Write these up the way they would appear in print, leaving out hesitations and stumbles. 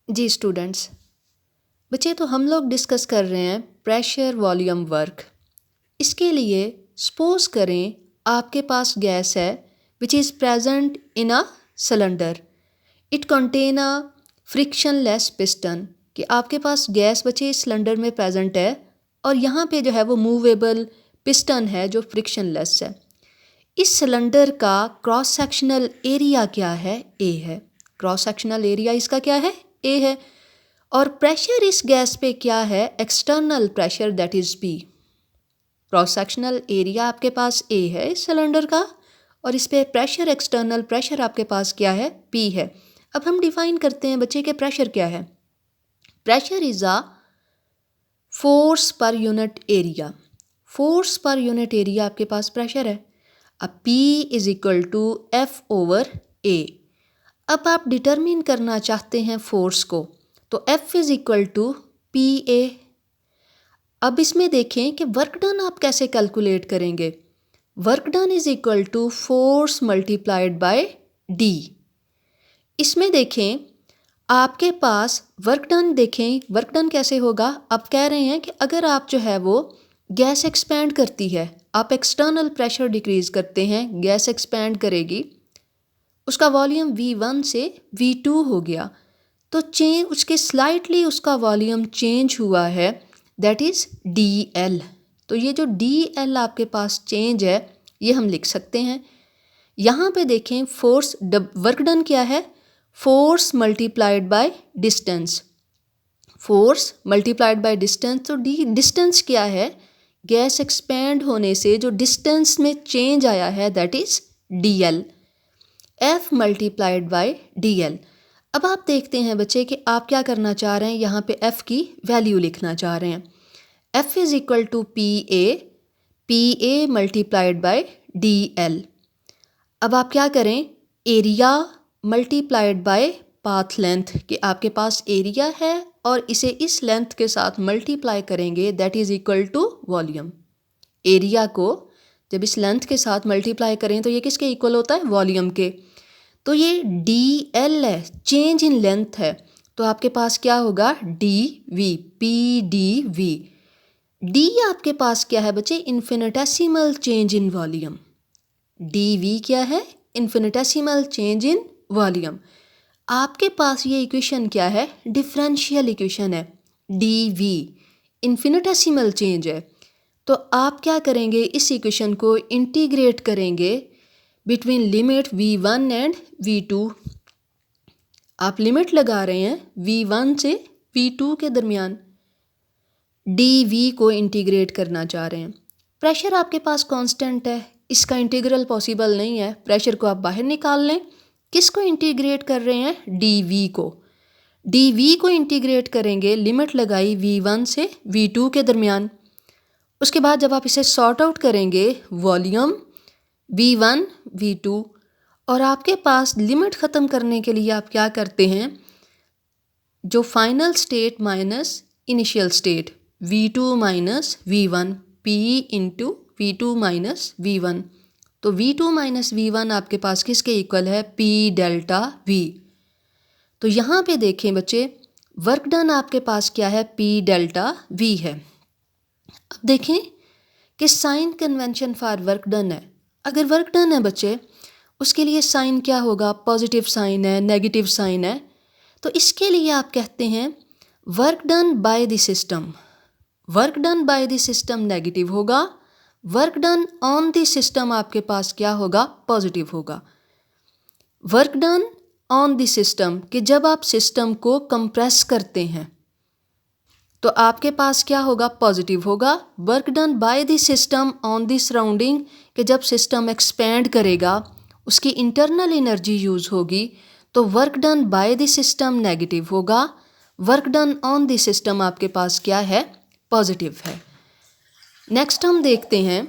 जी students, बच्चे तो हम लोग डिस्कस कर रहे हैं प्रेशर वॉल्यूम वर्क। इसके लिए सपोज करें आपके पास गैस है which is present in a cylinder. It contain a frictionless piston, कि आपके पास गैस बच्चे इस सिलेंडर में प्रेजेंट है और यहाँ पे जो है वो मूवेबल पिस्टन है जो फ्रिक्शनलेस है। इस सिलेंडर का क्रॉस सेक्शनल एरिया क्या है? ए है। क्रॉस सेक्शनल एरिया इसका क्या है? ए है। और प्रेशर इस गैस पे क्या है? External pressure, that is P. Cross sectional area आपके पास ए है इस सिलेंडर का और इस पे प्रेशर, एक्सटर्नल प्रेशर आपके पास क्या है? पी है। अब हम डिफाइन करते हैं बच्चे के प्रेशर क्या है। Pressure is a force per unit area. Force per unit area आपके पास प्रेशर है। अब P is equal to F over A। अब आप डिटरमिन करना चाहते हैं फोर्स को, तो F is equal to P A. अब इसमें देखें कि वर्क डन आप कैसे कैलकुलेट करेंगे। Work done is equal to force multiplied by D. इसमें देखें आपके पास वर्क डन, देखें वर्क डन कैसे होगा। आप कह रहे हैं कि अगर आप जो है वो गैस एक्सपैंड करती है, आप एक्सटर्नल प्रेशर डिक्रीज करते हैं, गैस एक्सपैंड करेगी, उसका वॉल्यूम V1 से V2 हो गया, तो चेंज उसके स्लाइटली उसका वॉल्यूम चेंज हुआ है, दैट इज़ DL। तो ये जो DL आपके पास चेंज है ये हम लिख सकते हैं। यहाँ पे देखें फोर्स वर्क डन क्या है? Force multiplied by distance. Force multiplied by distance, तो डिस्टेंस क्या है? गैस एक्सपैंड होने से जो डिस्टेंस में चेंज आया है that is DL। F multiplied by DL। अब आप देखते हैं बच्चे कि आप क्या करना चाह रहे हैं, यहाँ पे F की वैल्यू लिखना चाह रहे हैं। F is equal to P A multiplied by DL। अब आप क्या करें, area multiplied by path length, कि आपके पास एरिया है और इसे इस लेंथ के साथ मल्टीप्लाई करेंगे, that is equal to volume. Area को जब इस लेंथ के साथ मल्टीप्लाई करें तो ये किसके इक्वल होता है? वॉल्यूम के। तो ये DL है, चेंज इन लेंथ है, तो आपके पास क्या होगा? DV, PdV। D आपके पास क्या है बच्चे? Infinitesimal change in volume. DV क्या है? Infinitesimal change in volume. आपके पास ये इक्वेशन क्या है? डिफरेंशियल इक्वेशन है। DV इन्फिनिटेसिमल चेंज है, तो आप क्या करेंगे, इस इक्वेशन को इंटीग्रेट करेंगे between limit V1 and V2। आप लिमिट लगा रहे हैं V1 से V2 के दरमियान, DV को इंटीग्रेट करना चाह रहे हैं। प्रेशर आपके पास कांस्टेंट है, इसका इंटीग्रल पॉसिबल नहीं है, प्रेशर को आप बाहर निकाल लें। किसको इंटीग्रेट कर रहे हैं? DV को। DV को इंटीग्रेट करेंगे, लिमिट लगाई V1 से V2 के दरमियान। उसके बाद जब आप इसे सॉर्ट आउट करेंगे, वॉल्यूम V1 V2, और आपके पास लिमिट ख़त्म करने के लिए आप क्या करते हैं, जो final state minus initial state, V2 minus V1, P into V2 minus V1। तो V2 माइनस V1 आपके पास किसके इक्वल है? P delta V। तो यहाँ पे देखें बच्चे, वर्क डन आपके पास क्या है? P डेल्टा V है। अब देखें कि sign convention for work done है। अगर वर्क डन है बच्चे, उसके लिए साइन क्या होगा? पॉजिटिव साइन है, नेगेटिव साइन है। तो इसके लिए आप कहते हैं work done by the system. Work done by the system negative होगा, work done on the system आपके पास क्या होगा? पॉजिटिव होगा। Work done on the system, कि जब आप सिस्टम को कंप्रेस करते हैं तो आपके पास क्या होगा? पॉजिटिव होगा। Work done by the system on the surrounding, कि जब सिस्टम एक्सपैंड करेगा उसकी इंटरनल एनर्जी यूज़ होगी, तो work done by the system negative होगा, work done on the system आपके पास क्या है? पॉजिटिव है। नेक्स्ट हम देखते हैं,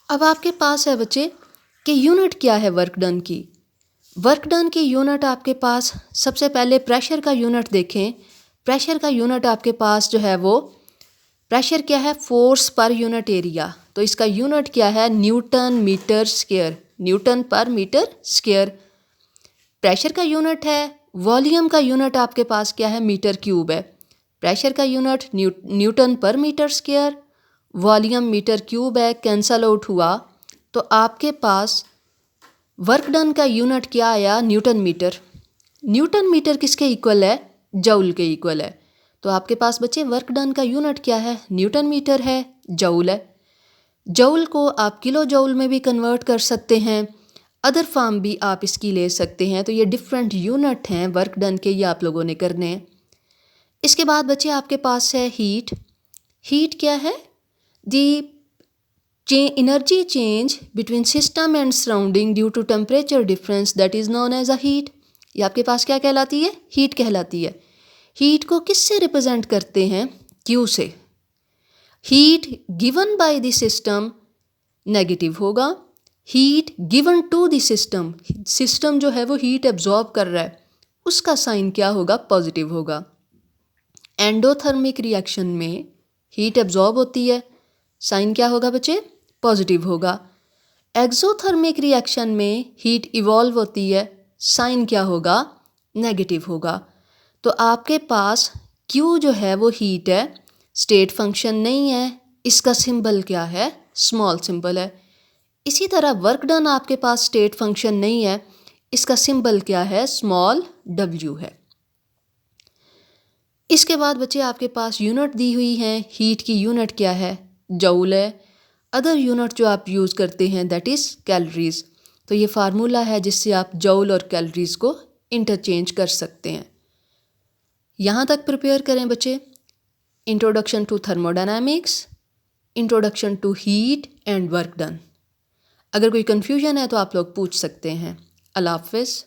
अब आपके पास है बच्चे कि यूनिट क्या है वर्क डन की। वर्क डन की यूनिट आपके पास, सबसे पहले प्रेशर का यूनिट देखें। प्रेशर का यूनिट आपके पास जो है वो, प्रेशर क्या है? फोर्स पर यूनिट एरिया, तो इसका यूनिट क्या है? Newton metre square, newton per metre square. Pressure का यूनिट है, वॉल्यूम का यूनिट आपके पास क्या है, मीटर क्यूब है। प्रेशर का unit newton per metre square, volume metre cube है, कैंसल आउट हुआ तो आपके पास वर्क डन का यूनिट क्या आया, न्यूटन मीटर। न्यूटन मीटर किसके इक्वल है, जूल के इक्वल है। तो आपके पास बच्चे वर्क डन का यूनिट क्या है, न्यूटन मीटर है, जूल है। जूल को आप किलो जूल में भी कन्वर्ट कर सकते हैं, अदर फॉर्म भी आप इसकी ले सकते हैं। तो ये डिफरेंट यूनिट हैं वर्क डन के, ये आप लोगों ने करने हैं। इसके बाद बच्चे आपके पास है हीट। हीट क्या है, दी energy change between system and surrounding due to temperature difference that is known as a heat। ये आपके पास क्या कहलाती है, हीट कहलाती है। हीट को किससे रिप्रेजेंट करते हैं, Q से। Heat given by the system negative होगा, heat given to the system, system जो है वो हीट एब्जॉर्ब कर रहा है, उसका साइन क्या होगा, पॉजिटिव होगा। एंडोथर्मिक रिएक्शन में हीट एब्जॉर्ब होती है, साइन क्या होगा बच्चे, पॉजिटिव होगा। एक्सोथर्मिक रिएक्शन में हीट इवॉल्व होती है, साइन क्या होगा, नेगेटिव होगा। तो आपके पास Q जो है वो हीट है, स्टेट फंक्शन नहीं है, इसका सिंबल क्या है, स्मॉल सिंबल है। इसी तरह वर्क डन आपके पास स्टेट फंक्शन नहीं है, इसका सिंबल क्या है, स्मॉल w है। इसके बाद बच्चे आपके पास यूनिट दी हुई हैं, हीट की यूनिट क्या है, जूल है। अदर यूनिट जो आप यूज़ करते हैं दैट इज़ कैलोरीज। तो ये फार्मूला है जिससे आप जूल और कैलोरीज को इंटरचेंज कर सकते हैं। यहाँ तक प्रिपेयर करें बच्चे, introduction to thermodynamics, introduction to heat and work done. अगर कोई कन्फ्यूजन है तो आप लोग पूछ सकते हैं। अल्लाह हाफ़िज़।